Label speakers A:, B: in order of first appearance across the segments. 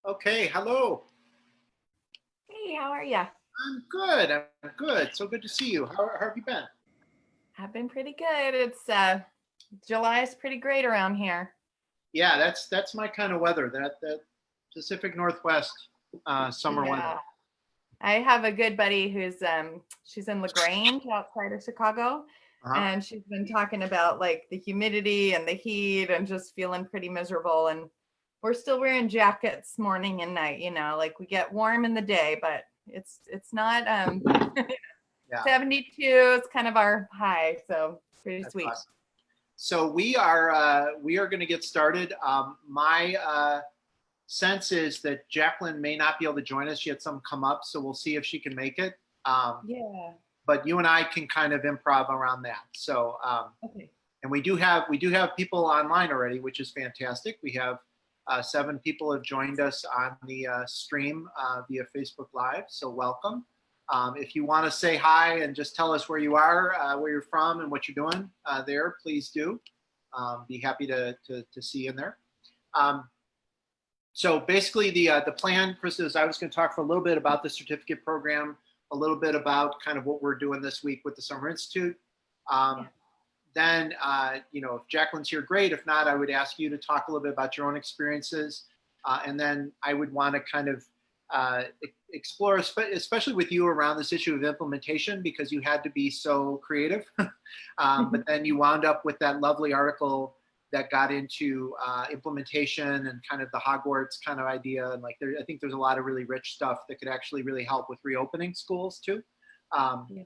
A: Okay, hello.
B: Hey, how are you?
A: I'm good. I'm good. So good to see you. How have you been?
B: I've been pretty good. It's July is pretty great around here.
A: Yeah, that's my kind of weather. That Pacific Northwest summer weather.
B: Yeah. I have a good buddy who's she's in LaGrange outside of Chicago,
A: Uh-huh.
B: and she's been talking about like the humidity and the heat and just feeling pretty miserable, and we're still wearing jackets morning and night, like we get warm in the day, but it's not
A: Yeah,
B: 72 is kind of our high, so pretty
A: that's
B: sweet.
A: awesome. So we are going to get started. My sense is that Jacqueline may not be able to join us. She had some come up, so we'll see if she can make it.
B: Yeah.
A: But you and I can kind of improv around that. So
B: Okay.
A: and we do have people online already, which is fantastic. We have 7 people have joined us on the stream via Facebook Live, so welcome. If you want to say hi and just tell us where you are, where you're from, and what you're doing there, please do. Be happy to see you in there. So basically, the plan, Krista, is I was going to talk for a little bit about the certificate program, a little bit about kind of what we're doing this week with the Summer Institute.
B: Yeah.
A: Then, if Jacqueline's here, great. If not, I would ask you to talk a little bit about your own experiences. And then I would want to kind of explore, especially with you, around this issue of implementation, because you had to be so creative. But then you wound up with that lovely article that got into implementation and kind of the Hogwarts kind of idea. And I think there's a lot of really rich stuff that could actually really help with reopening schools too.
B: Yeah.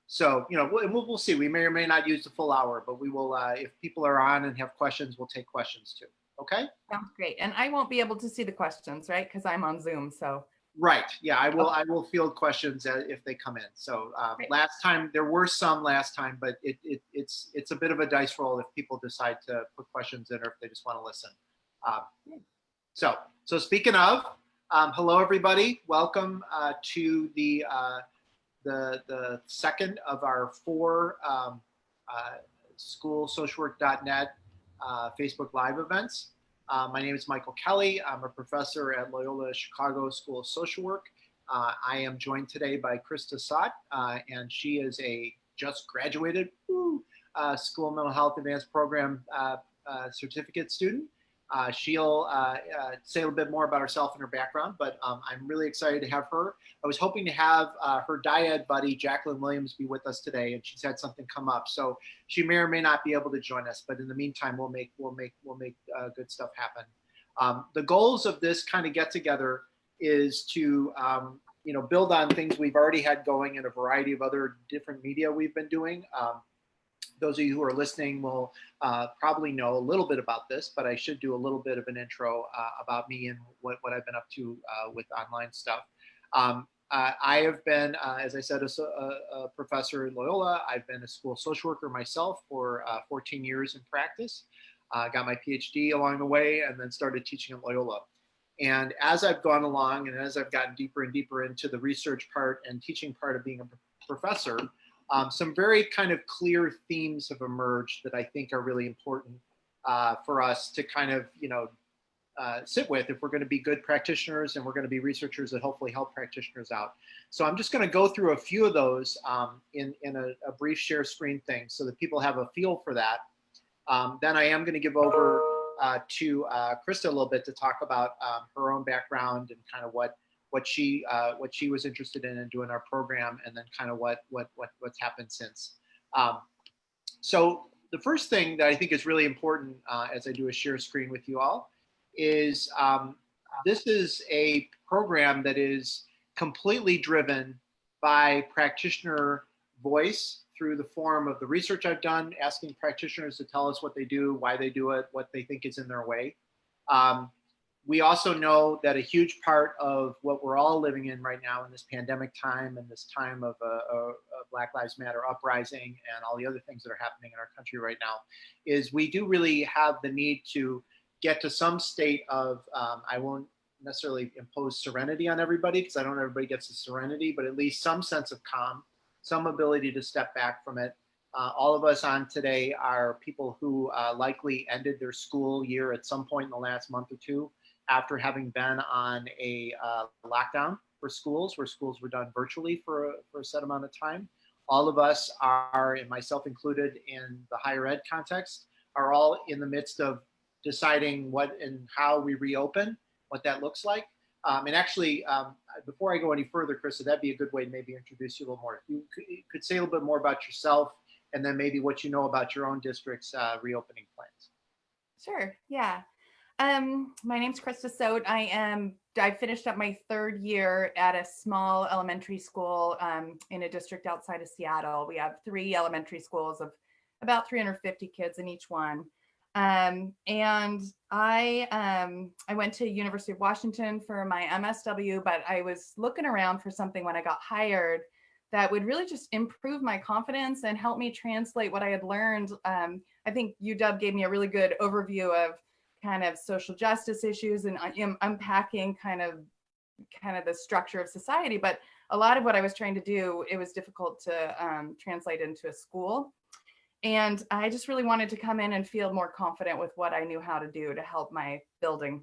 A: So, we'll see. We may or may not use the full hour, but we will, if people are on and have questions, we'll take questions too. Okay?
B: Sounds great. And I won't be able to see the questions, right? Because I'm on Zoom. So
A: Right. Yeah, I will.
B: okay.
A: I will field questions if they come in. So
B: Great.
A: last time there were some last time, but it's a bit of a dice roll if people decide to put questions in or if they just want to listen. Um, so speaking of, hello everybody. Welcome to the second of our 4 schoolsocialwork.net Facebook Live events. My name is Michael Kelly. I'm a professor at Loyola Chicago School of Social Work. I am joined today by Krista Sodt, and she is a just graduated School of Mental Health Advanced Program certificate student. She'll say a little bit more about herself and her background, but I'm really excited to have her. I was hoping to have her dyad buddy, Jacqueline Williams, be with us today, and she's had something come up. So she may or may not be able to join us, but in the meantime, we'll make good stuff happen. The goals of this kind of get together is to build on things we've already had going in a variety of other different media we've been doing. Those of you who are listening will probably know a little bit about this, but I should do a little bit of an intro about me and what I've been up to with online stuff. I have been, as I said, a professor at Loyola. I've been a school social worker myself for 14 years in practice. Got my PhD along the way and then started teaching at Loyola. And as I've gone along and as I've gotten deeper and deeper into the research part and teaching part of being a professor, some very kind of clear themes have emerged that I think are really important for us to kind of, sit with if we're going to be good practitioners and we're going to be researchers that hopefully help practitioners out. So I'm just going to go through a few of those in a brief share screen thing so that people have a feel for that. Then I am going to give over to Krista a little bit to talk about her own background and kind of what she was interested in doing our program, and then kind of what's happened since. So the first thing that I think is really important as I do a share screen with you all is this is a program that is completely driven by practitioner voice through the form of the research I've done, asking practitioners to tell us what they do, why they do it, what they think is in their way. We also know that a huge part of what we're all living in right now in this pandemic time and this time of a Black Lives Matter uprising and all the other things that are happening in our country right now is we do really have the need to get to some state of, I won't necessarily impose serenity on everybody because I don't know everybody gets the serenity, but at least some sense of calm, some ability to step back from it. All of us on today are people who likely ended their school year at some point in the last month or two after having been on a lockdown for schools, where schools were done virtually for a set amount of time. All of us are, and myself included in the higher ed context, are all in the midst of deciding what and how we reopen, what that looks like. And actually, before I go any further, Krista, that'd be a good way to maybe introduce you a little more. If you could say a little bit more about yourself, and then maybe what you know about your own district's reopening plans.
B: Sure. Yeah. My name's Krista Sodt. I finished up my third year at a small elementary school in a district outside of Seattle. We have 3 elementary schools of about 350 kids in each one. And I went to University of Washington for my MSW, but I was looking around for something when I got hired that would really just improve my confidence and help me translate what I had learned. I think UW gave me a really good overview of kind of social justice issues and unpacking kind of the structure of society. But a lot of what I was trying to do, it was difficult to translate into a school. And I just really wanted to come in and feel more confident with what I knew how to do to help my building.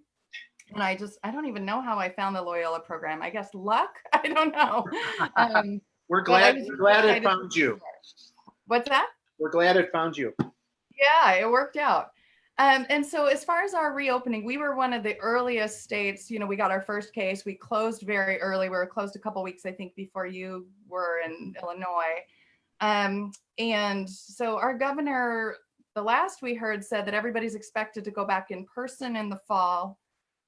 B: And I don't even know how I found the Loyola program. I guess luck. I don't know.
A: We're glad it found you.
B: What's that?
A: We're glad it found you.
B: Yeah, it worked out. And so as far as our reopening, we were one of the earliest states. We got our first case. We closed very early. We were closed a couple weeks, I think, before you were in Illinois. And so our governor, the last we heard, said that everybody's expected to go back in person in the fall.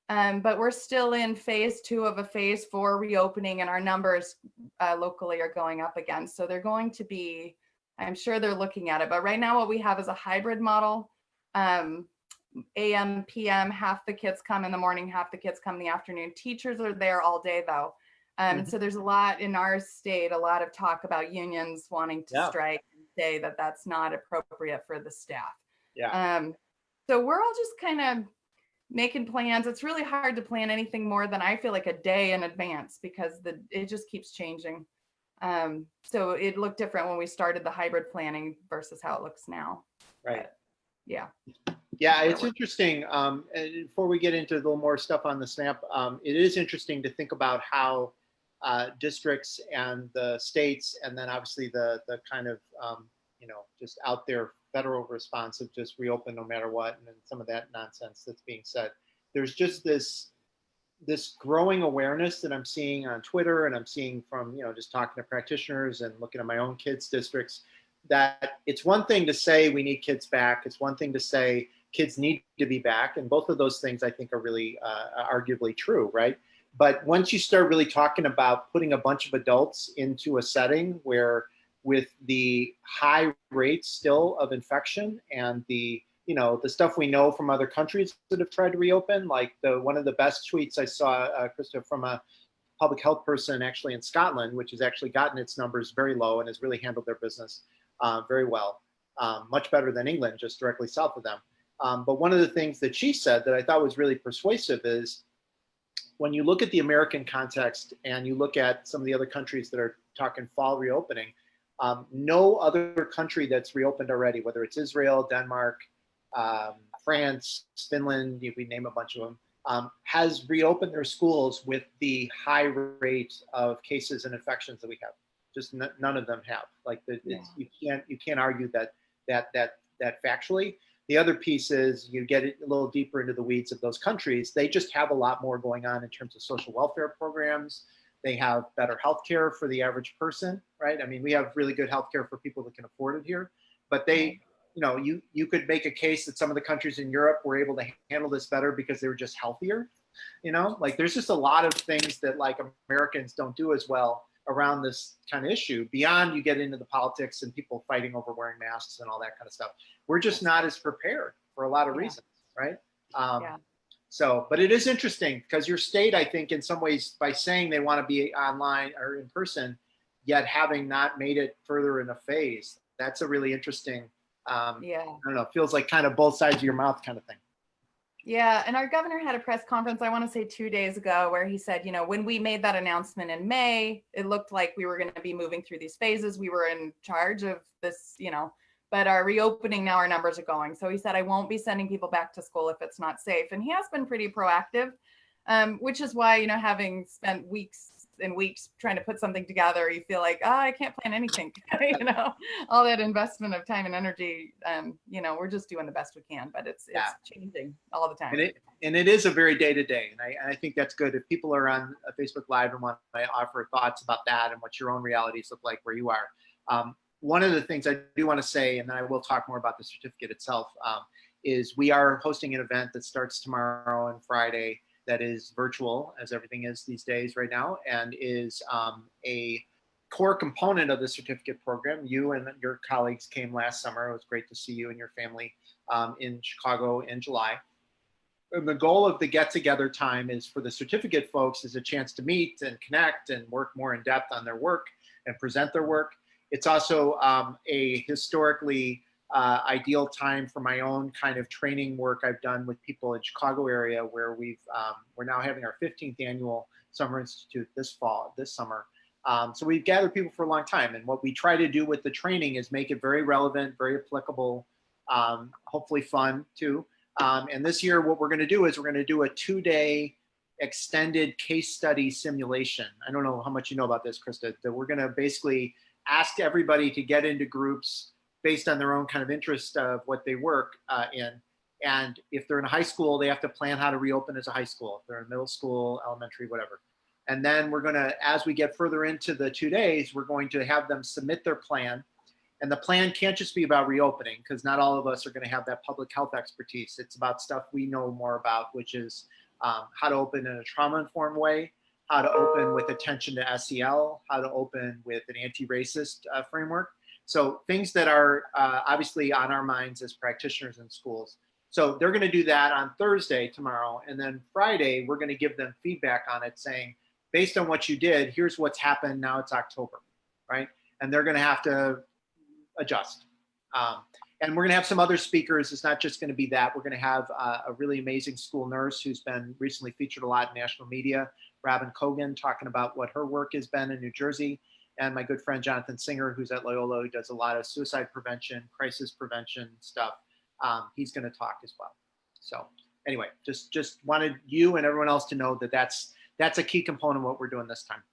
B: But we're still in phase 2 of a phase 4 reopening, and our numbers locally are going up again. So they're going to be, I'm sure they're looking at it. But right now what we have is a hybrid model. AM, PM, half the kids come in the morning, half the kids come in the afternoon. Teachers are there all day though. And so there's a lot in our state, a lot of talk about unions wanting to strike and say that that's not appropriate for the staff. So we're all just kind of making plans. It's really hard to plan anything more than, I feel like, a day in advance, because it just keeps changing. So it looked different when we started the hybrid planning versus how it looks now.
A: Right.
B: But,
A: yeah, it's interesting. And before we get into a little more stuff on the SNAP, it is interesting to think about how districts and the states, and then obviously the kind of just out there federal response of just reopen no matter what, and then some of that nonsense that's being said. There's just this growing awareness that I'm seeing on Twitter, and I'm seeing from just talking to practitioners and looking at my own kids' districts, that it's one thing to say we need kids back. It's one thing to say kids need to be back, and both of those things I think are really arguably true, right? But once you start really talking about putting a bunch of adults into a setting where, with the high rates still of infection and the stuff we know from other countries that have tried to reopen, like one of the best tweets I saw, Krista, from a public health person actually in Scotland, which has actually gotten its numbers very low and has really handled their business very well, much better than England, just directly south of them. But one of the things that she said that I thought was really persuasive is, when you look at the American context and you look at some of the other countries that are talking fall reopening, no other country that's reopened already, whether it's Israel, Denmark, France, Finland, we name a bunch of them, has reopened their schools with the high rate of cases and infections that we have. Just none of them have. Like you can't argue that factually. The other piece is, you get a little deeper into the weeds of those countries. They just have a lot more going on in terms of social welfare programs. They have better healthcare for the average person, right? I mean, we have really good healthcare for people that can afford it here, but you could make a case that some of the countries in Europe were able to handle this better because they were just healthier. Like there's just a lot of things that like Americans don't do as well around this kind of issue, beyond you get into the politics and people fighting over wearing masks and all that kind of stuff. We're just not as prepared for a lot of reasons, right? So, but it is interesting because your state, I think, in some ways, by saying they want to be online or in person, yet having not made it further in a phase, that's a really interesting, I don't know, feels like kind of both sides of your mouth kind of thing.
B: Yeah, and our governor had a press conference, I want to say 2 days ago, where he said, when we made that announcement in May, it looked like we were going to be moving through these phases. We were in charge of this, but our reopening now, our numbers are going. So he said, I won't be sending people back to school if it's not safe. And he has been pretty proactive, which is why, having spent weeks and weeks trying to put something together, you feel like, I can't plan anything, all that investment of time and energy, we're just doing the best we can, but it's changing all the time.
A: And it is a very day-to-day, and I think that's good. If people are on Facebook Live and want to offer thoughts about that and what your own realities look like where you are, one of the things I do want to say, and then I will talk more about the certificate itself, is we are hosting an event that starts tomorrow and Friday that is virtual, as everything is these days right now, and is a core component of the certificate program. You and your colleagues came last summer. It was great to see you and your family in Chicago in July. And the goal of the get-together time is for the certificate folks is a chance to meet and connect and work more in depth on their work and present their work. It's also a historically ideal time for my own kind of training work I've done with people in Chicago area, where we're now having our 15th annual Summer Institute this summer. So we've gathered people for a long time, and what we try to do with the training is make it very relevant, very applicable, hopefully fun too. And this year, what we're going to do is we're going to do a 2-day extended case study simulation. I don't know how much you know about this, Krista, that we're going to basically ask everybody to get into groups based on their own kind of interest of what they work in. And if they're in high school, they have to plan how to reopen as a high school. If they're in middle school, elementary, whatever. And then we're going to, as we get further into the 2 days, we're going to have them submit their plan. And the plan can't just be about reopening, because not all of us are going to have that public health expertise. It's about stuff we know more about, which is how to open in a trauma-informed way, how to open with attention to SEL, how to open with an anti-racist framework. So things that are obviously on our minds as practitioners in schools. So they're going to do that on Thursday, tomorrow. And then Friday, we're going to give them feedback on it saying, based on what you did, here's what's happened. Now it's October, right? And they're going to have to adjust. And we're going to have some other speakers. It's not just going to be that. We're going to have a really amazing school nurse who's been recently featured a lot in national media, Robin Cogan, talking about what her work has been in New Jersey. And my good friend, Jonathan Singer, who's at Loyola, who does a lot of suicide prevention, crisis prevention stuff. He's going to talk as well. So anyway, just wanted you and everyone else to know that that's a key component of what we're doing this time.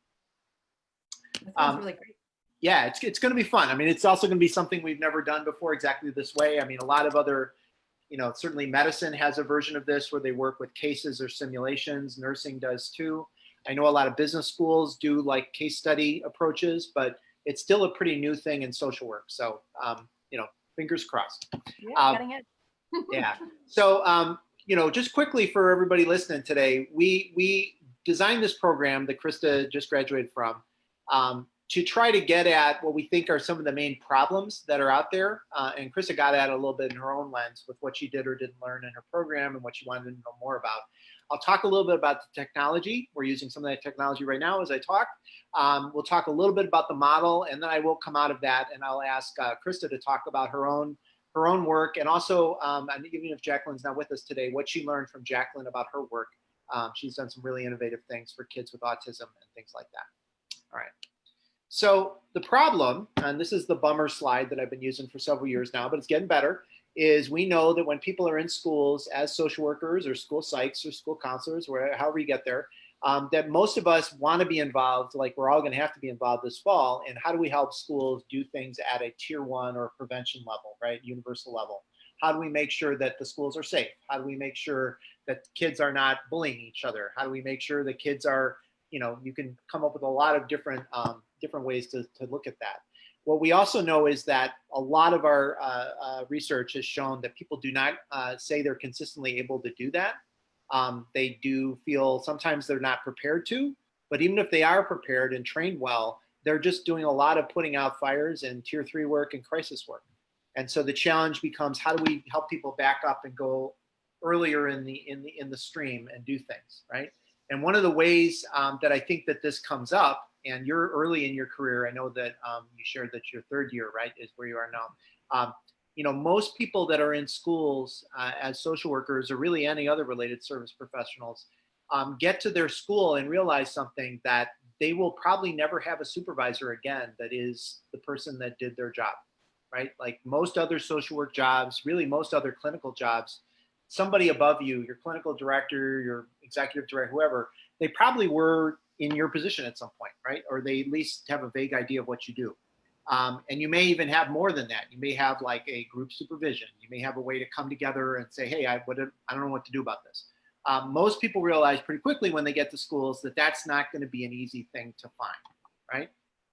B: That sounds really great.
A: Yeah, it's going to be fun. I mean, it's also going to be something we've never done before exactly this way. I mean, a lot of other, certainly medicine has a version of this where they work with cases or simulations. Nursing does too. I know a lot of business schools do like case study approaches, but it's still a pretty new thing in social work. So, fingers crossed.
B: Yeah, cutting edge.
A: Yeah. So, just quickly for everybody listening today, we designed this program that Krista just graduated from to try to get at what we think are some of the main problems that are out there. And Krista got at it a little bit in her own lens with what she did or didn't learn in her program and what she wanted to know more about. I'll talk a little bit about the technology. We're using some of that technology right now as I talk. We'll talk a little bit about the model, and then I will come out of that and I'll ask Krista to talk about her own work, and also, and even if Jacqueline's not with us today, what she learned from Jacqueline about her work. She's done some really innovative things for kids with autism and things like that. All right. So the problem, and this is the bummer slide that I've been using for several years now, but it's getting better, is we know that when people are in schools as social workers or school psychs or school counselors, or however you get there, that most of us want to be involved, like we're all going to have to be involved this fall. And how do we help schools do things at a tier 1 or prevention level, right? Universal level. How do we make sure that the schools are safe? How do we make sure that kids are not bullying each other? How do we make sure that kids are, you can come up with a lot of different ways to look at that. What we also know is that a lot of our research has shown that people do not say they're consistently able to do that. They do feel sometimes they're not prepared to, but even if they are prepared and trained well, they're just doing a lot of putting out fires and tier 3 work and crisis work. And so the challenge becomes, how do we help people back up and go earlier in the stream and do things, right? And one of the ways that I think that this comes up, and you're early in your career, I know that you shared that your 3rd year, right, is where you are now. Most people that are in schools as social workers, or really any other related service professionals, get to their school and realize something, that they will probably never have a supervisor again that is the person that did their job. right? Like most other social work jobs, really most other clinical jobs, somebody above you, your clinical director, your executive director, whoever, they probably were in your position at some point, right? Or they at least have a vague idea of what you do. And you may even have more than that. You may have like a group supervision. You may have a way to come together and say, hey, I don't know what to do about this. Most people realize pretty quickly when they get to schools that that's not going to be an easy thing to find, right?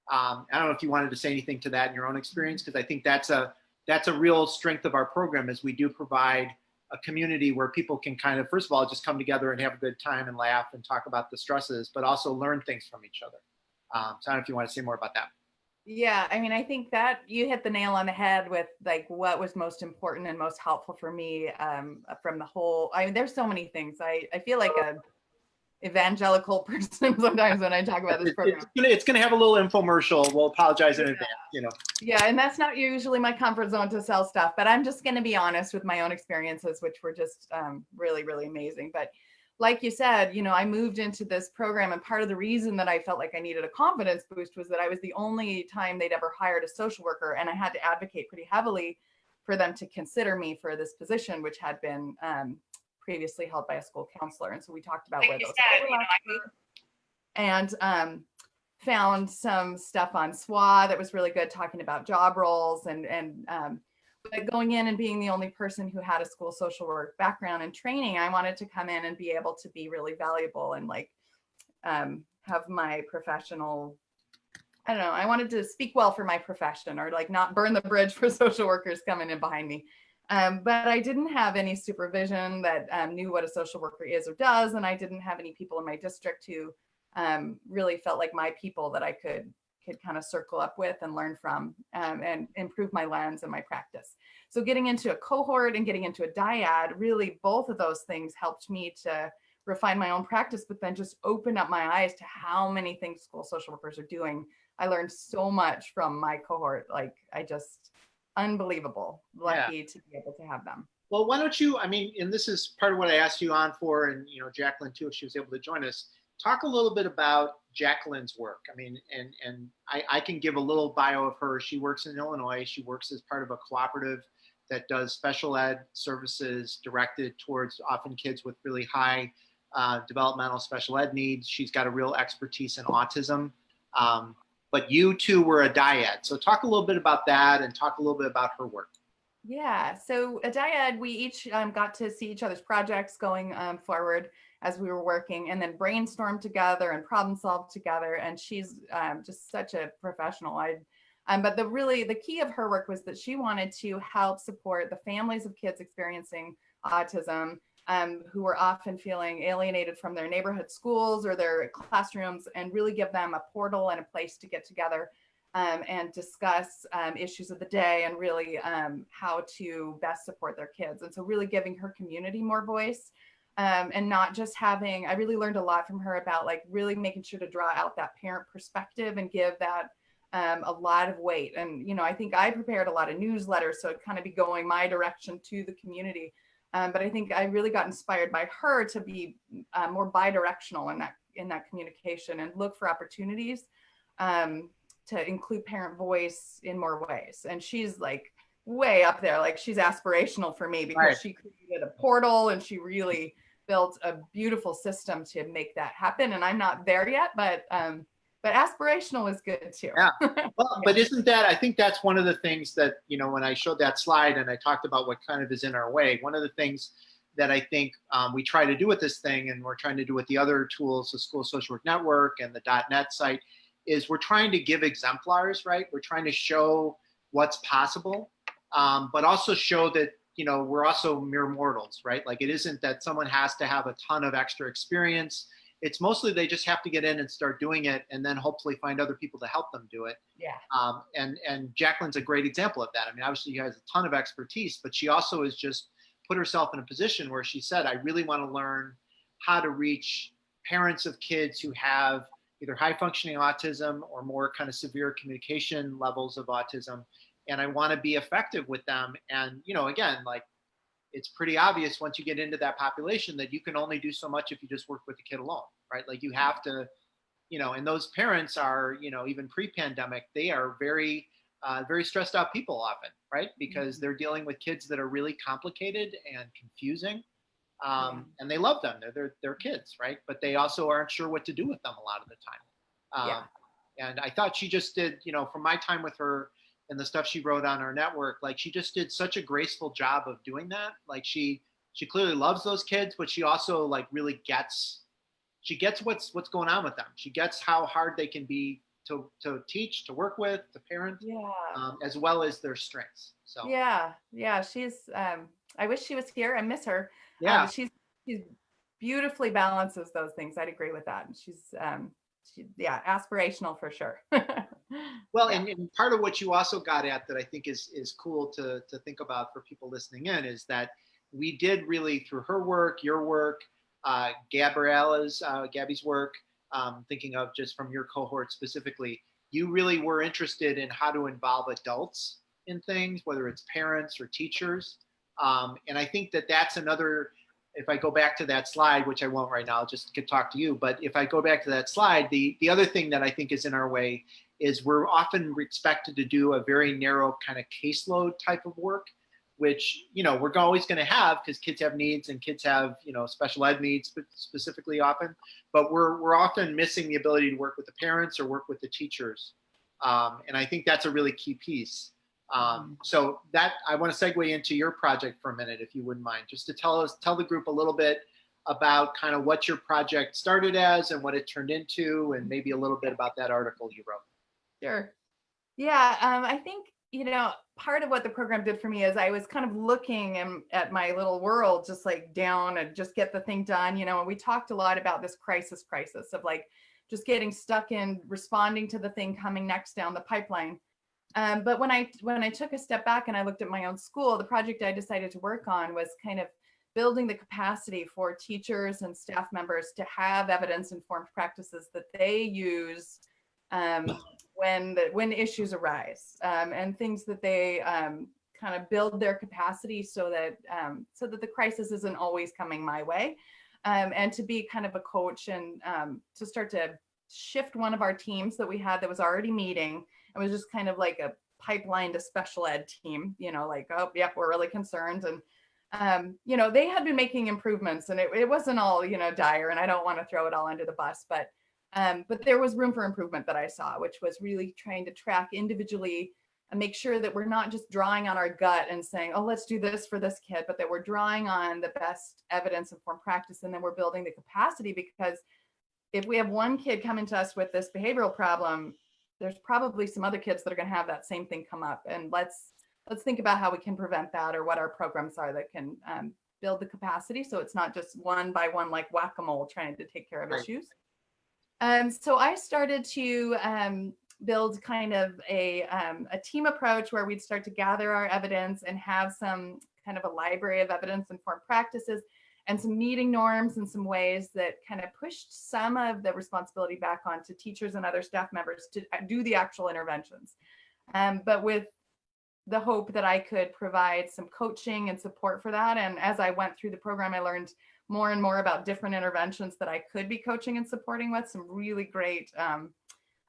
A: I don't know if you wanted to say anything to that in your own experience, because I think that's a real strength of our program is we do provide a community where people can kind of, first of all, just come together and have a good time and laugh and talk about the stresses, but also learn things from each other. So I don't know if you want to say more about that.
B: Yeah, I mean, I think that you hit the nail on the head with like what was most important and most helpful for me from the whole. I mean, there's so many things. I feel like a evangelical person sometimes when I talk about this program.
A: It's gonna have a little infomercial. We'll apologize in advance, you know.
B: Yeah, and that's not usually my comfort zone to sell stuff, but I'm just going to be honest with my own experiences, which were just really, really amazing. But like you said, you know, I moved into this program, and part of the reason that I felt like I needed a confidence boost was that I was the only time they'd ever hired a social worker, and I had to advocate pretty heavily for them to consider me for this position, which had been previously held by a school counselor. And so we talked about where those overlaps were, and found some stuff on SWA that was really good, talking about job roles and but going in and being the only person who had a school social work background and training, I wanted to come in and be able to be really valuable and like have my professional, I don't know, I wanted to speak well for my profession or like not burn the bridge for social workers coming in behind me. But I didn't have any supervision that knew what a social worker is or does. And I didn't have any people in my district who really felt like my people that I could kind of circle up with and learn from and improve my lens and my practice. So getting into a cohort and getting into a dyad, really both of those things helped me to refine my own practice, but then just open up my eyes to how many things school social workers are doing. I learned so much from my cohort. Like I just, unbelievable, lucky to be able to have them.
A: Well, why don't you, I mean, and this is part of what I asked you on for, and, you know, Jacqueline too, if she was able to join us, talk a little bit about Jacqueline's work. I mean, and I can give a little bio of her. She works in Illinois. She works as part of a cooperative that does special ed services directed towards often kids with really high developmental special ed needs. She's got a real expertise in autism. But you two were a dyad. So talk a little bit about that and talk a little bit about her work.
B: Yeah, so a dyad, we each got to see each other's projects going forward as we were working, and then brainstorm together and problem solve together. And she's just such a professional. But the key of her work was that she wanted to help support the families of kids experiencing autism who were often feeling alienated from their neighborhood schools or their classrooms, and really give them a portal and a place to get together and discuss issues of the day and really how to best support their kids. And so really giving her community more voice and not just having, I really learned a lot from her about like really making sure to draw out that parent perspective and give that a lot of weight. And, you know, I think I prepared a lot of newsletters, so it kind of be going my direction to the community. But I think I really got inspired by her to be more bi-directional in that communication and look for opportunities to include parent voice in more ways. And she's like way up there, like she's aspirational for me because she created a portal and she really built a beautiful system to make that happen. And I'm not there yet, but aspirational is good too.
A: Yeah. Well, but isn't that, I think that's one of the things that, you know, when I showed that slide and I talked about what kind of is in our way, one of the things that I think we try to do with this thing, and we're trying to do with the other tools, the School Social Work Network and the .NET site, is we're trying to give exemplars, right? We're trying to show what's possible, but also show that, you know, we're also mere mortals, right? Like it isn't that someone has to have a ton of extra experience. It's mostly they just have to get in and start doing it, and then hopefully find other people to help them do it.
B: Yeah.
A: And Jacqueline's a great example of that. I mean, obviously she has a ton of expertise, but she also has just put herself in a position where she said, I really want to learn how to reach parents of kids who have either high functioning autism or more kind of severe communication levels of autism. And I want to be effective with them. And, you know, again, like it's pretty obvious once you get into that population that you can only do so much if you just work with the kid alone, right? Like you have to, you know, and those parents are, you know, even pre-pandemic, they are very very stressed out people often, right? Because they're dealing with kids that are really complicated and confusing. And they love them. They're kids, right? But they also aren't sure what to do with them a lot of the time.
B: Yeah.
A: And I thought she just did, from my time with her and the stuff she wrote on our network, like she just did such a graceful job of doing that. Like she clearly loves those kids, but she also like really gets what's going on with them. She gets how hard they can be to teach, to work with, to parent,
B: Yeah.
A: as well as their strengths. So
B: Yeah. She's I wish she was here. I miss her.
A: yeah.
B: But she's beautifully balances those things. I'd agree with that. She's aspirational for sure.
A: Well,
B: Yeah.
A: and part of what you also got at that I think is cool to think about for people listening in is that we did really, through her work, your work, Gabby's work, thinking of just from your cohort specifically, you really were interested in how to involve adults in things, whether it's parents or teachers. And I think that's another, if I go back to that slide, which I won't right now, I'll just could talk to you, but if I go back to that slide, the other thing that I think is in our way is we're often expected to do a very narrow kind of caseload type of work, which, we're always going to have because kids have needs and kids have, special ed needs specifically often, but we're often missing the ability to work with the parents or work with the teachers. And I think that's a really key piece. So that I want to segue into your project for a minute, if you wouldn't mind, just to tell the group a little bit about kind of what your project started as and what it turned into, and maybe a little bit about that article you wrote.
B: Sure. Yeah. I think, part of what the program did for me is I was kind of looking at my little world, just like down and just get the thing done, and we talked a lot about this crisis of like just getting stuck in responding to the thing coming next down the pipeline. But when I took a step back and I looked at my own school, the project I decided to work on was kind of building the capacity for teachers and staff members to have evidence-informed practices that they use when issues arise, and things that they kind of build their capacity so that the crisis isn't always coming my way, and to be kind of a coach and to start to shift one of our teams that we had that was already meeting. It was just kind of like a pipeline to special ed team, like, oh, yep, we're really concerned. And, they had been making improvements and it wasn't all, dire, and I don't want to throw it all under the bus, but there was room for improvement that I saw, which was really trying to track individually and make sure that we're not just drawing on our gut and saying, oh, let's do this for this kid, but that we're drawing on the best evidence-informed practice. And then we're building the capacity, because if we have one kid coming to us with this behavioral problem, there's probably some other kids that are going to have that same thing come up. And let's think about how we can prevent that, or what our programs are that can build the capacity, so it's not just one by one like whack-a-mole trying to take care of issues. So I started to build kind of a team approach where we'd start to gather our evidence and have some kind of a library of evidence-informed practices and some meeting norms and some ways that kind of pushed some of the responsibility back onto teachers and other staff members to do the actual interventions. But with the hope that I could provide some coaching and support for that. And as I went through the program, I learned more and more about different interventions that I could be coaching and supporting with, some really great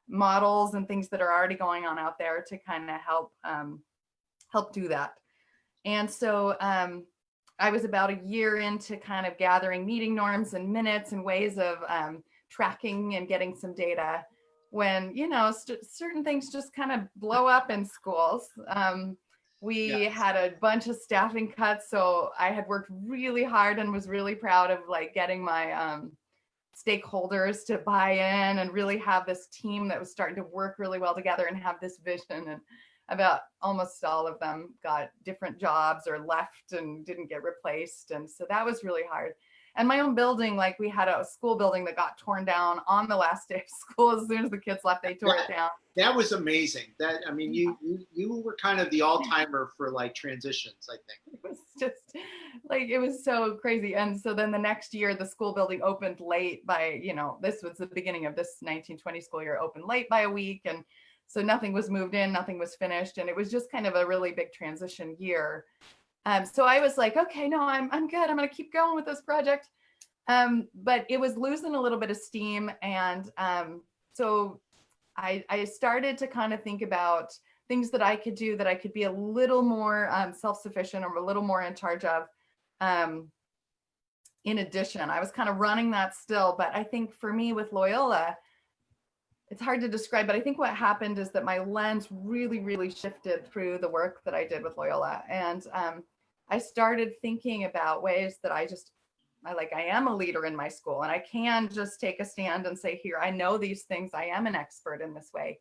B: models and things that are already going on out there to kind of help do that. And so I was about a year into kind of gathering meeting norms and minutes and ways of tracking and getting some data when, certain things just kind of blow up in schools. We had a bunch of staffing cuts, so I had worked really hard and was really proud of like getting my stakeholders to buy in and really have this team that was starting to work really well together and have this vision. And about almost all of them got different jobs or left and didn't get replaced. And so that was really hard. And my own building, like we had a school building that got torn down on the last day of school. As soon as the kids left, they tore it down.
A: That was amazing. You were kind of the all-timer for like transitions, I think.
B: It was just like, it was so crazy. And so then the next year, the school building opened late by, this was the beginning of this 1920 school year, opened late by a week. And so nothing was moved in, nothing was finished. And it was just kind of a really big transition year. So I was like, okay, no, I'm good. I'm going to keep going with this project. But it was losing a little bit of steam. And so I started to kind of think about things that I could do that I could be a little more self-sufficient or a little more in charge of. In addition, I was kind of running that still, but I think for me with Loyola, it's hard to describe, but I think what happened is that my lens really, really shifted through the work that I did with Loyola. And I started thinking about ways that I am a leader in my school, and I can just take a stand and say, here, I know these things. I am an expert in this way.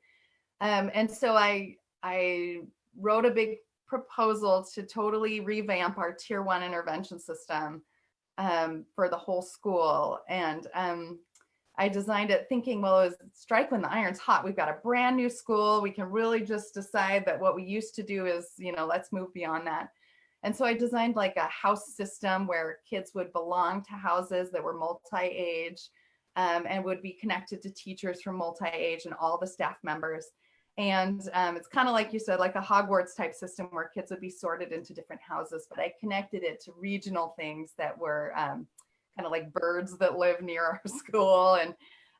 B: And so I wrote a big proposal to totally revamp our tier 1 intervention system for the whole school. And I designed it thinking, well, it was strike when the iron's hot. We've got a brand new school. We can really just decide that what we used to do is, let's move beyond that. And so I designed like a house system where kids would belong to houses that were multi-age and would be connected to teachers from multi-age and all the staff members. And it's kind of like you said, like a Hogwarts type system where kids would be sorted into different houses, but I connected it to regional things that were kind of like birds that live near our school.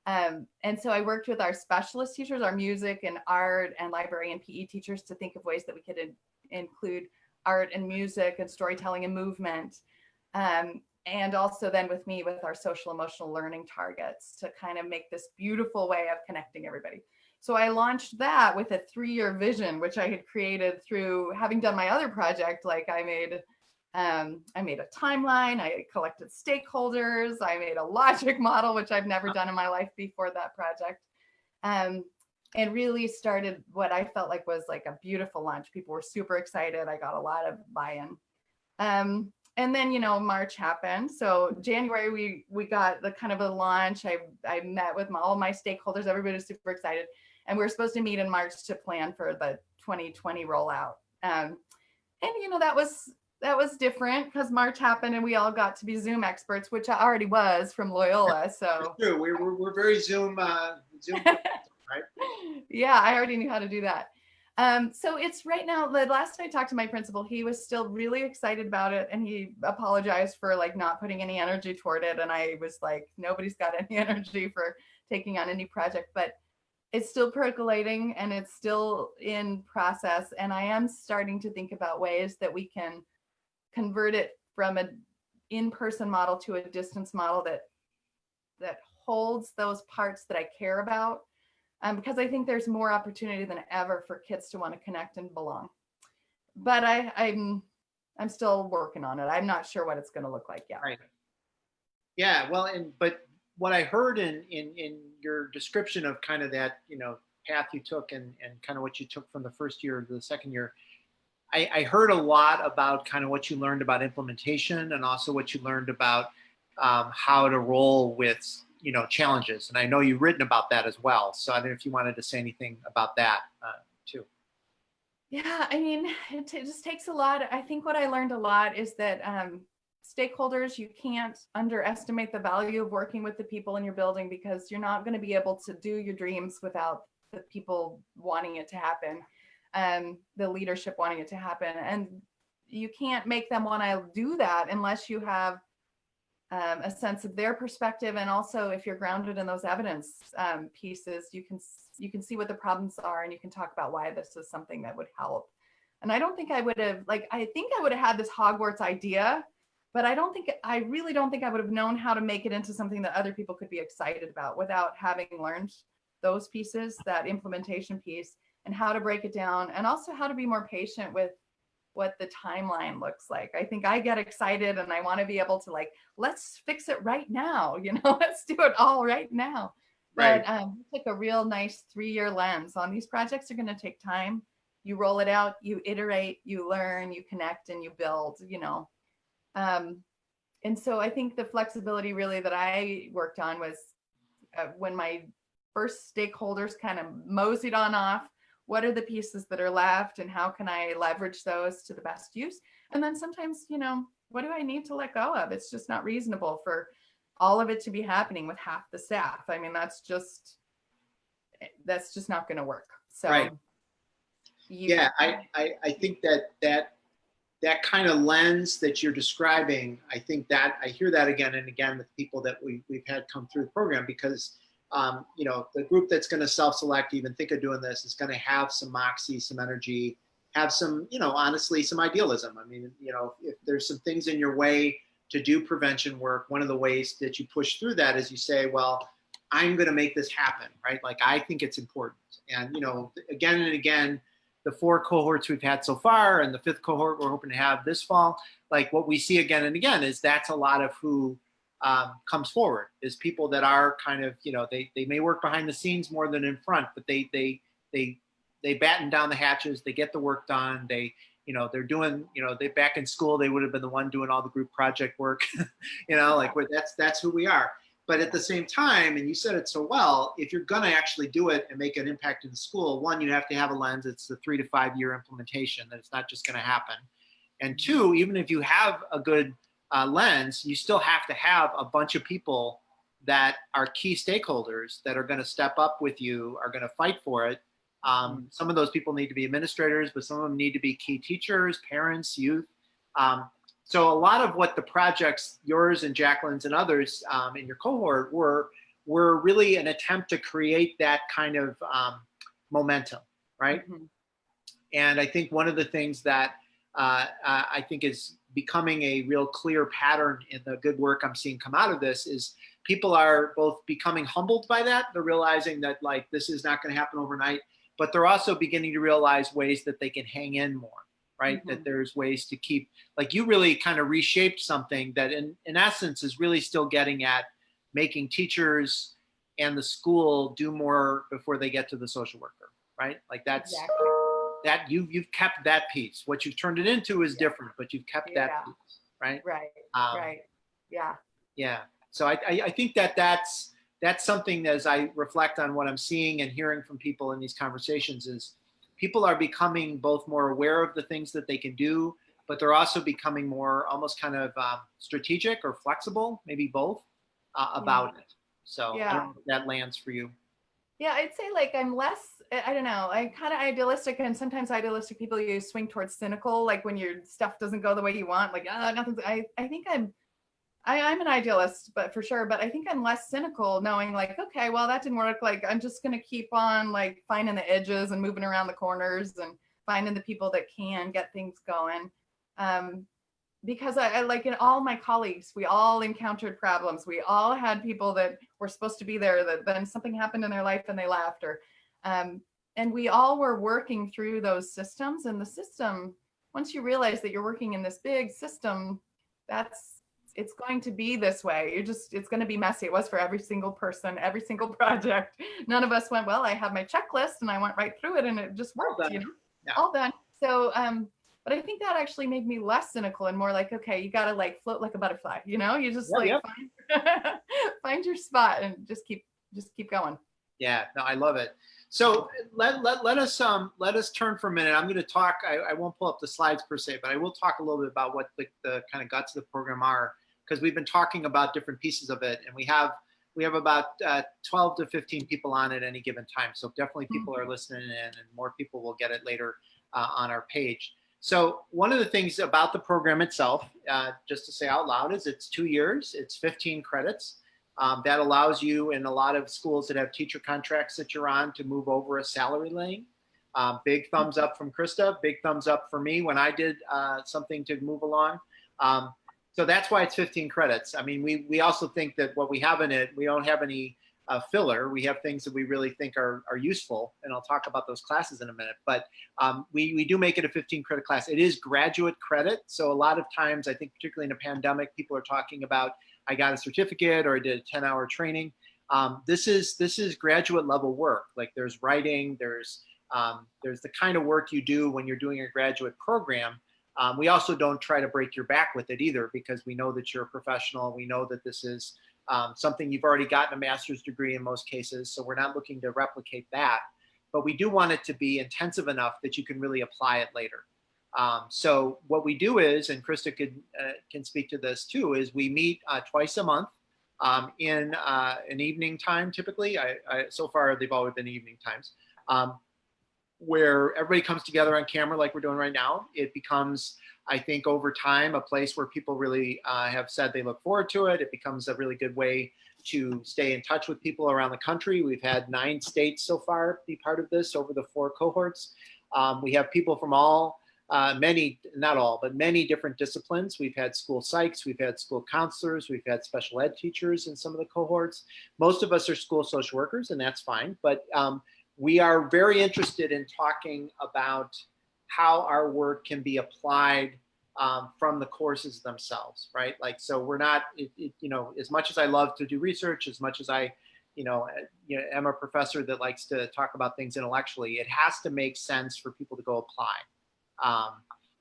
B: And so I worked with our specialist teachers, our music and art and library and PE teachers to think of ways that we could include art and music and storytelling and movement. And also then with me with our social emotional learning targets to kind of make this beautiful way of connecting everybody. So I launched that with a 3-year vision, which I had created through having done my other project. Like I made a timeline, I collected stakeholders, I made a logic model, which I've never done in my life before that project. And really started what I felt like was like a beautiful launch. People were super excited. I got a lot of buy-in. And then, March happened. So January, we got the kind of a launch. I met with all my stakeholders. Everybody was super excited. And we were supposed to meet in March to plan for the 2020 rollout. And, that was different because March happened and we all got to be Zoom experts, which I already was from Loyola. So
A: true. We're very Zoom, right?
B: Yeah, I already knew how to do that. So it's right now, the last I talked to my principal, he was still really excited about it. And he apologized for like not putting any energy toward it. And I was like, nobody's got any energy for taking on any project, but it's still percolating and it's still in process. And I am starting to think about ways that we can convert it from an in-person model to a distance model that holds those parts that I care about. Because I think there's more opportunity than ever for kids to want to connect and belong. But I'm still working on it. I'm not sure what it's going to look like yet.
A: Right. Yeah. Well, but what I heard in your description of kind of that, path you took and kind of what you took from the first year to the second year, I heard a lot about kind of what you learned about implementation and also what you learned about how to roll with, challenges. And I know you've written about that as well. So I don't know if you wanted to say anything about that too.
B: Yeah, I mean, it just takes a lot. I think what I learned a lot is that stakeholders, you can't underestimate the value of working with the people in your building because you're not going to be able to do your dreams without the people wanting it to happen, the leadership wanting it to happen. And you can't make them want to do that unless you have a sense of their perspective. And also if you're grounded in those evidence pieces, you can see what the problems are and you can talk about why this is something that would help. And I don't think I would have, I think I would have had this Hogwarts idea, but I really don't think I would have known how to make it into something that other people could be excited about without having learned those pieces, that implementation piece, and how to break it down, and also how to be more patient with what the timeline looks like. I think I get excited and I want to be able to let's fix it right now, let's do it all right now.
A: Right.
B: But take a real nice 3-year lens on these projects. Are going to take time. You roll it out, you iterate, you learn, you connect, and you build, and so I think the flexibility really that I worked on was when my first stakeholders kind of moseyed on off, what are the pieces that are left and how can I leverage those to the best use? And then sometimes, what do I need to let go of? It's just not reasonable for all of it to be happening with half the staff. I mean, that's just not going to work. So
A: right. Yeah, I think that kind of lens that you're describing, I think that I hear that again and again with people that we've had come through the program, because the group that's going to self-select, even think of doing this, is going to have some moxie, some energy, have some, honestly, some idealism. I mean, if there's some things in your way to do prevention work, one of the ways that you push through that is you say, well, I'm going to make this happen, right? Like, I think it's important. And, again and again, the 4 cohorts we've had so far and the 5th cohort we're hoping to have this fall, like what we see again and again is that's a lot of who comes forward, is people that are kind of, they may work behind the scenes more than in front, but they batten down the hatches, they get the work done, they're doing, they back in school, they would have been the one doing all the group project work, that's who we are. But at the same time, and you said it so well, if you're going to actually do it and make an impact in the school, one, you have to have a lens. It's the 3 to 5 year implementation, that it's not just going to happen. And 2, even if you have a good lens, you still have to have a bunch of people that are key stakeholders that are going to step up with you, are going to fight for it. Some of those people need to be administrators, but some of them need to be key teachers, parents, youth. So a lot of what the projects, yours and Jacqueline's and others in your cohort were really an attempt to create that kind of momentum, right? Mm-hmm. And I think one of the things that I think is becoming a real clear pattern in the good work I'm seeing come out of this is people are both becoming humbled by that. They're realizing that, like, this is not going to happen overnight, but they're also beginning to realize ways that they can hang in more. Right? Mm-hmm. That there's ways to keep, like, you really kind of reshaped something that in essence is really still getting at making teachers and the school do more before they get to the social worker, right? Like that's exactly. That you've kept that piece. What you've turned it into is different, but you've kept that piece, right?
B: Right, right, yeah.
A: Yeah, so I think that's something, as I reflect on what I'm seeing and hearing from people in these conversations, is people are becoming both more aware of the things that they can do, but they're also becoming more almost kind of strategic or flexible, maybe both, about it. So I don't know if that lands for you.
B: Yeah, I'd say, like, I'm less, I don't know, I'm kind of idealistic, and sometimes idealistic people, you swing towards cynical, like when your stuff doesn't go the way you want, like, nothing's, I think I'm an idealist, but for sure. But I think I'm less cynical, knowing, like, okay, well, that didn't work. Like, I'm just going to keep on, like, finding the edges and moving around the corners and finding the people that can get things going. Because I like, in all my colleagues, we all encountered problems. We all had people that were supposed to be there that then something happened in their life and they left, or, and we all were working through those systems. And the system, once you realize that you're working in this big system, it's going to be this way. It's going to be messy. It was for every single person, every single project. None of us went, well, I have my checklist and I went right through it and it just worked, all done. So, but I think that actually made me less cynical and more like, okay, you got to, like, float like a butterfly, you just find your spot and just keep going.
A: Yeah, no, I love it. So let us turn for a minute. I'm going to talk, I won't pull up the slides per se, but I will talk a little bit about what the kind of guts of the program are, because we've been talking about different pieces of it, and we have about 12 to 15 people on at any given time. So definitely people are listening in, and more people will get it later on our page. So one of the things about the program itself, just to say out loud, is it's 2 years, it's 15 credits. That allows you, in a lot of schools that have teacher contracts that you're on, to move over a salary lane. Big thumbs up from Krista, big thumbs up for me when I did something to move along. So that's why it's 15 credits. I mean, we also think that what we have in it, we don't have any filler. We have things that we really think are useful, and I'll talk about those classes in a minute. But we do make it a 15 credit class. It is graduate credit. So a lot of times, I think particularly in a pandemic, people are talking about, I got a certificate or I did a 10-hour training. This is graduate level work. Like, there's writing, there's the kind of work you do when you're doing a graduate program. We also don't try to break your back with it either, because we know that you're a professional. We know that this is something you've already gotten a master's degree in most cases. So we're not looking to replicate that, but we do want it to be intensive enough that you can really apply it later. So what we do is, and Krista can speak to this too, is we meet twice a month in an evening time. Typically, so far they've always been evening times. where everybody comes together on camera like we're doing right now. It becomes, I think, over time, a place where people really have said they look forward to it. It becomes a really good way to stay in touch with people around the country. We've had 9 states so far be part of this over the 4 cohorts. We have people from all, many, not all, but many different disciplines. We've had school psychs, we've had school counselors, we've had special ed teachers in some of the cohorts. Most of us are school social workers, and that's fine. But we are very interested in talking about how our work can be applied from the courses themselves, right? Like, so we're not, you know, as much as I love to do research, as much as I, am a professor that likes to talk about things intellectually, it has to make sense for people to go apply.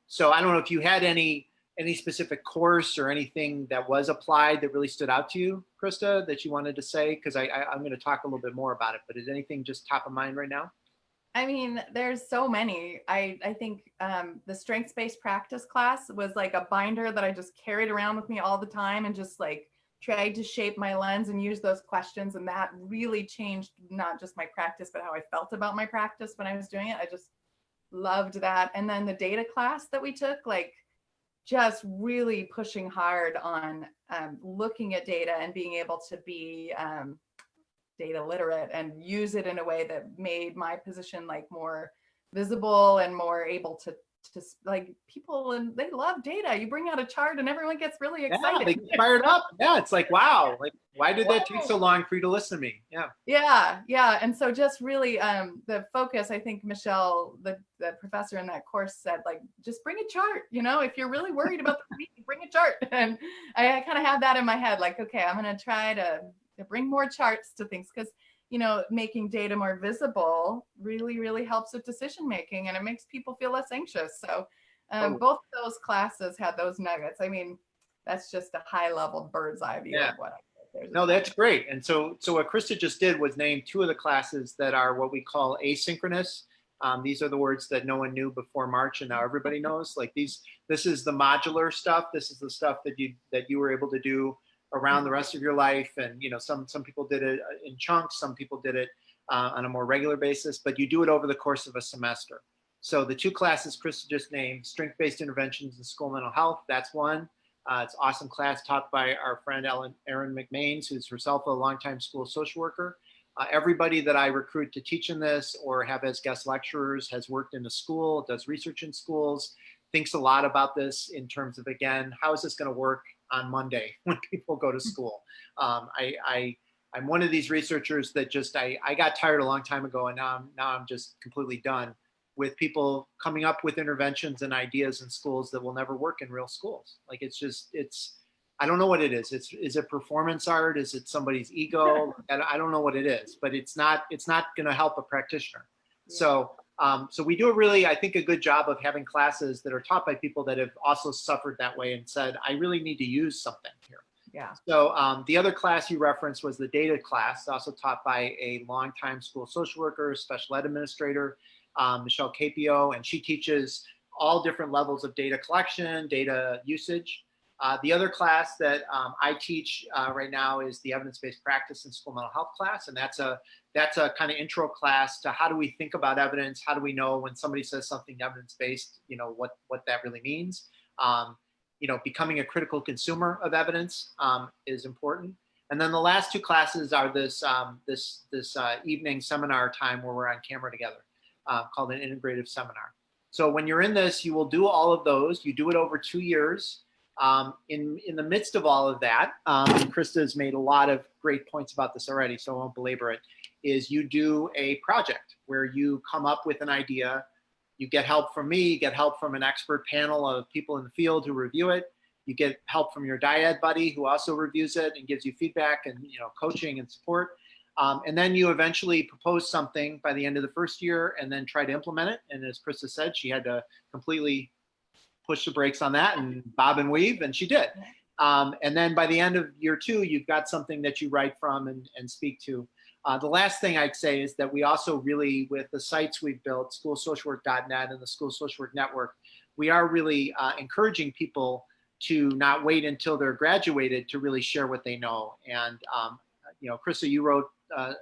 A: So I don't know if you had any specific course or anything that was applied that really stood out to you, Krista, that you wanted to say, because I'm going to talk a little bit more about it, but is anything just top of mind right now?
B: I mean, there's so many. I think the strengths-based practice class was like a binder that I just carried around with me all the time and just like tried to shape my lens and use those questions. And that really changed not just my practice, but how I felt about my practice when I was doing it. I just loved that. And then the data class that we took, like just really pushing hard on looking at data and being able to be data literate and use it in a way that made my position like more visible and more able to like people, and they love data. You bring out a chart and everyone gets really excited.
A: Yeah, they get fired up. Yeah, it's like, wow, like, why did that take so long for you to listen to me?
B: Yeah. And so just really the focus, I think Michelle, the professor in that course, said, like, just bring a chart, if you're really worried about the meeting, bring a chart. And I kind of had that in my head, like, okay, I'm going to try to bring more charts to things, because making data more visible really, really helps with decision making, and it makes people feel less anxious. So both those classes had those nuggets. I mean, that's just a high level bird's eye view of what I did.
A: No, that's great. And so what Krista just did was name 2 of the classes that are what we call asynchronous. These are the words that no one knew before March, and now everybody knows. Like, this is the modular stuff. This is the stuff that you were able to do around the rest of your life. And some people did it in chunks, some people did it on a more regular basis, but you do it over the course of a semester. So the 2 classes Krista just named, strength-based interventions in school mental health, that's one. It's an awesome class taught by our friend Erin McMains, who's herself a longtime school social worker. Everybody that I recruit to teach in this or have as guest lecturers has worked in a school, does research in schools, thinks a lot about this in terms of, again, how is this going to work on Monday when people go to school? I'm one of these researchers that just, I got tired a long time ago, and now I'm just completely done with people coming up with interventions and ideas in schools that will never work in real schools. Like, I don't know what it is. Is it performance art? Is it somebody's ego? I don't know what it is, but it's not going to help a practitioner. Yeah. So we do a really, I think, a good job of having classes that are taught by people that have also suffered that way and said, I really need to use something here.
B: Yeah.
A: So the other class you referenced was the data class, also taught by a longtime school social worker, special ed administrator, Michelle Capio, and she teaches all different levels of data collection, data usage. The other class that I teach right now is the evidence-based practice in school mental health class, and that's a kind of intro class to how do we think about evidence, how do we know when somebody says something evidence-based, what that really means. Becoming a critical consumer of evidence is important. And then the last 2 classes are this evening seminar time where we're on camera together, called an integrative seminar. So when you're in this, you will do all of those. You do it over 2 years. In the midst of all of that, and Krista has made a lot of great points about this already, so I won't belabor it, is you do a project where you come up with an idea. You get help from me, you get help from an expert panel of people in the field who review it. You get help from your dyad buddy who also reviews it and gives you feedback and coaching and support. And then you eventually propose something by the end of the first year and then try to implement it. And as Krista said, she had to completely push the brakes on that and bob and weave, and she did. And then by the end of year 2, you've got something that you write from and speak to. The last thing I'd say is that we also really, with the sites we've built, schoolsocialwork.net and the School Social Work Network, we are really encouraging people to not wait until they're graduated to really share what they know. And, Krista, you wrote a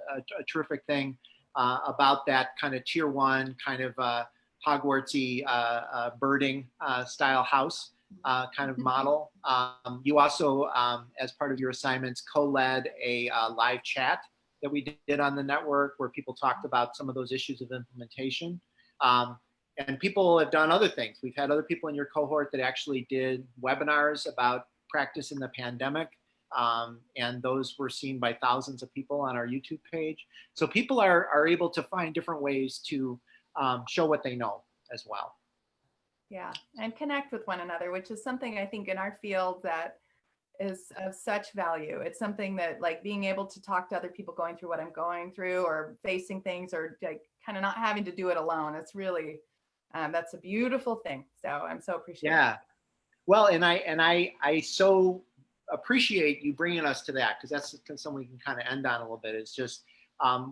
A: terrific thing about that kind of tier one kind of Hogwartsy birding style house kind of model. You also, as part of your assignments, co-led a live chat that we did on the network where people talked about some of those issues of implementation. And people have done other things. We've had other people in your cohort that actually did webinars about practice in the pandemic. And those were seen by thousands of people on our YouTube page. So people are able to find different ways to show what they know as well.
B: Yeah, and connect with one another, which is something I think in our field that is of such value. It's something that, like, being able to talk to other people going through what I'm going through or facing things, or like kind of not having to do it alone. It's really, that's a beautiful thing. So I'm so appreciative.
A: Yeah. Well, and I so appreciate you bringing us to that, because that's something we can kind of end on a little bit. It's just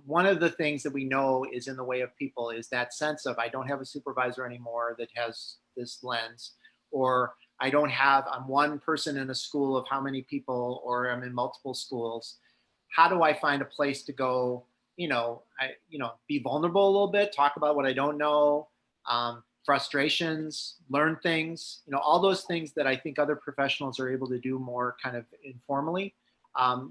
A: one of the things that we know is in the way of people is that sense of, I don't have a supervisor anymore that has this lens, or I'm one person in a school of how many people, or I'm in multiple schools. How do I find a place to go, be vulnerable a little bit, talk about what I don't know, frustrations, learn things, all those things that I think other professionals are able to do more kind of informally.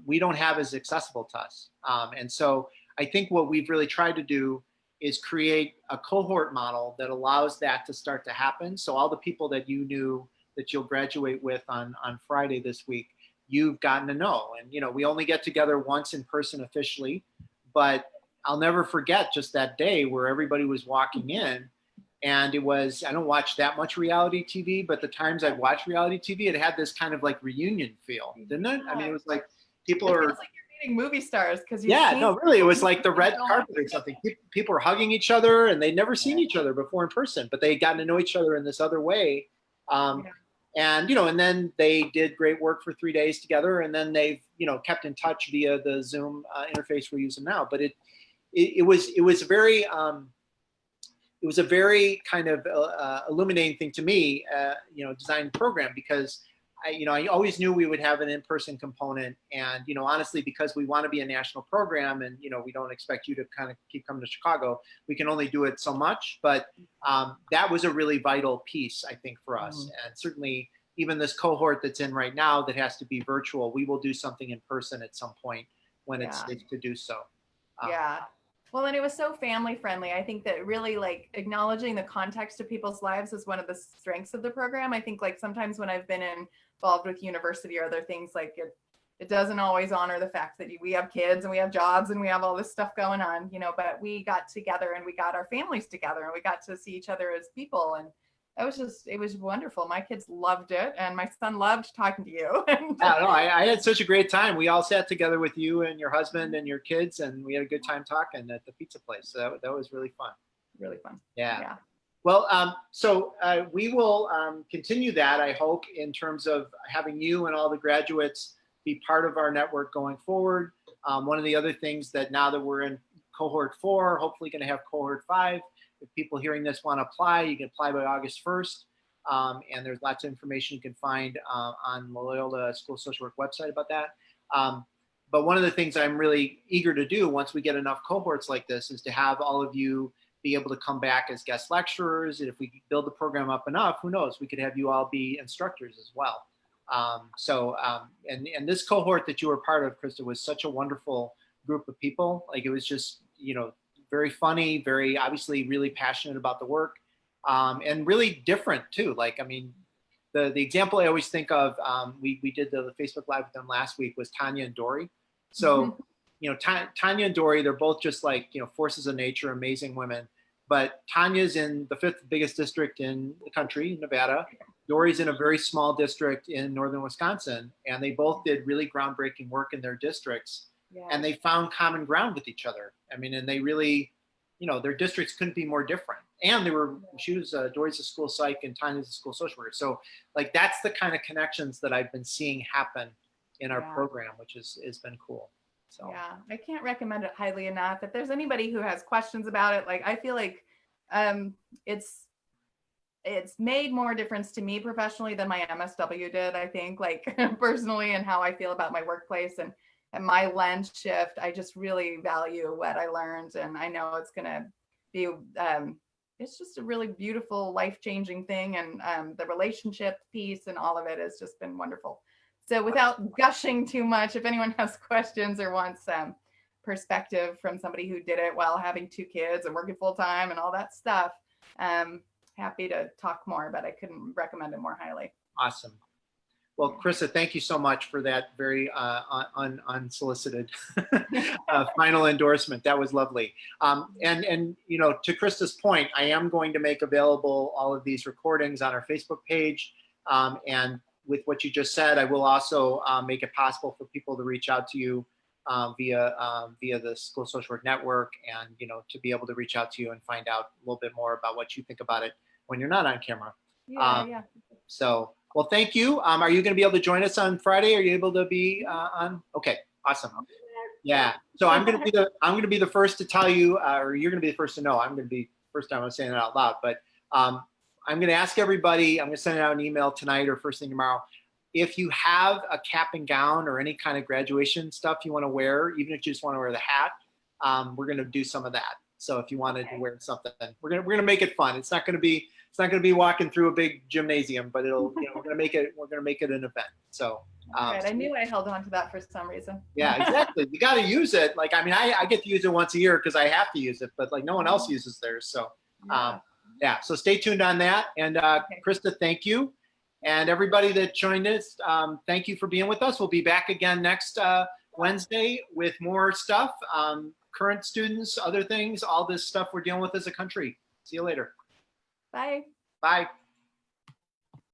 A: We don't have as accessible to us. And so I think what we've really tried to do is create a cohort model that allows that to start to happen. So all the people that you knew that you'll graduate with on Friday this week, you've gotten to know. And, we only get together once in person officially, but I'll never forget just that day where everybody was walking in. And it was, I don't watch that much reality TV, but the times I've watched reality TV, it had this kind of like reunion feel, didn't it? I mean, it was like people
B: It
A: are
B: feels like you're meeting movie stars, because
A: no, really, it was like the red carpet or something. People were hugging each other, and they'd never seen each other before in person, but they had gotten to know each other in this other way. And, and then they did great work for 3 days together, and then they've, kept in touch via the Zoom interface we're using now. But it was very, it was a very kind of illuminating thing to me, designing the program, because I always knew we would have an in-person component, and honestly, because we want to be a national program, and we don't expect you to kind of keep coming to Chicago, we can only do it so much. But that was a really vital piece, I think, for us. And certainly, even this cohort that's in right now that has to be virtual, we will do something in person at some point when it's safe to do so.
B: Well, and it was so family friendly. I think that really, like, acknowledging the context of people's lives is one of the strengths of the program. I think, like, sometimes when I've been involved with university or other things, like it doesn't always honor the fact that we have kids and we have jobs and we have all this stuff going on, but we got together and we got our families together and we got to see each other as people. And it was wonderful. My kids loved it, and my son loved talking to you.
A: I had such a great time. We all sat together with you and your husband and your kids, and we had a good time talking at the pizza place. So that was really fun.
B: Really fun.
A: Yeah. Well, so we will continue that, I hope, in terms of having you and all the graduates be part of our network going forward. One of the other things that now that we're in cohort 4, hopefully going to have cohort 5. If people hearing this want to apply, you can apply by August 1st. And there's lots of information you can find on Loyola School Social Work website about that. But one of the things I'm really eager to do once we get enough cohorts like this is to have all of you be able to come back as guest lecturers. And if we build the program up enough, who knows, we could have you all be instructors as well. And this cohort that you were part of, Krista, was such a wonderful group of people. Like, it was just, very funny, very obviously really passionate about the work, and really different too. Like, I mean, the example I always think of, we did the Facebook Live with them last week, was Tanya and Dory. So, Tanya and Dory, they're both just like, forces of nature, amazing women. But Tanya's in the 5th biggest district in the country, Nevada. Dory's in a very small district in northern Wisconsin, and they both did really groundbreaking work in their districts. And they found common ground with each other. I mean, and they really, their districts couldn't be more different. And Dory's a school psych and Tanya's a school social worker. So, like, that's the kind of connections that I've been seeing happen in our program, which has been cool. So
B: yeah, I can't recommend it highly enough. If there's anybody who has questions about it, like, I feel like it's made more difference to me professionally than my MSW did, I think, like, personally, and how I feel about my workplace. And and my lens shift, I just really value what I learned, and I know it's going to be it's just a really beautiful, life-changing thing, and the relationship piece and all of it has just been wonderful. So without gushing too much, if anyone has questions or wants perspective from somebody who did it while having 2 kids and working full time and all that stuff, happy to talk more, but I couldn't recommend it more highly.
A: Awesome. Well, Krista, thank you so much for that very unsolicited final endorsement. That was lovely. And you know, to Krista's point, I am going to make available all of these recordings on our Facebook page. And with what you just said, I will also make it possible for people to reach out to you via the School Social Work Network, and you know, to be able to reach out to you and find out a little bit more about what you think about it when you're not on camera.
B: Yeah.
A: So. Well, thank you. Are you going to be able to join us on Friday? Are you able to be on? Okay, awesome. Yeah. So I'm going to be the first to tell you, or you're going to be the first to know. I'm going to be first time I'm saying it out loud. But I'm going to ask everybody. I'm going to send out an email tonight or first thing tomorrow. If you have a cap and gown or any kind of graduation stuff you want to wear, even if you just want to wear the hat, we're going to do some of that. So if you wanted to wear something, we're gonna make it fun. It's not going to be walking through a big gymnasium, but it'll, you know, we're going to make it an event. So,
B: right. I knew I held on to that for some reason.
A: Yeah, exactly. You got to use it. Like, I mean, I get to use it once a year because I have to use it, but like no one else uses theirs. So, yeah. So stay tuned on that. And Krista, thank you. And everybody that joined us, thank you for being with us. We'll be back again next Wednesday with more stuff, current students, other things, all this stuff we're dealing with as a country. See you later.
B: Bye.
A: Bye.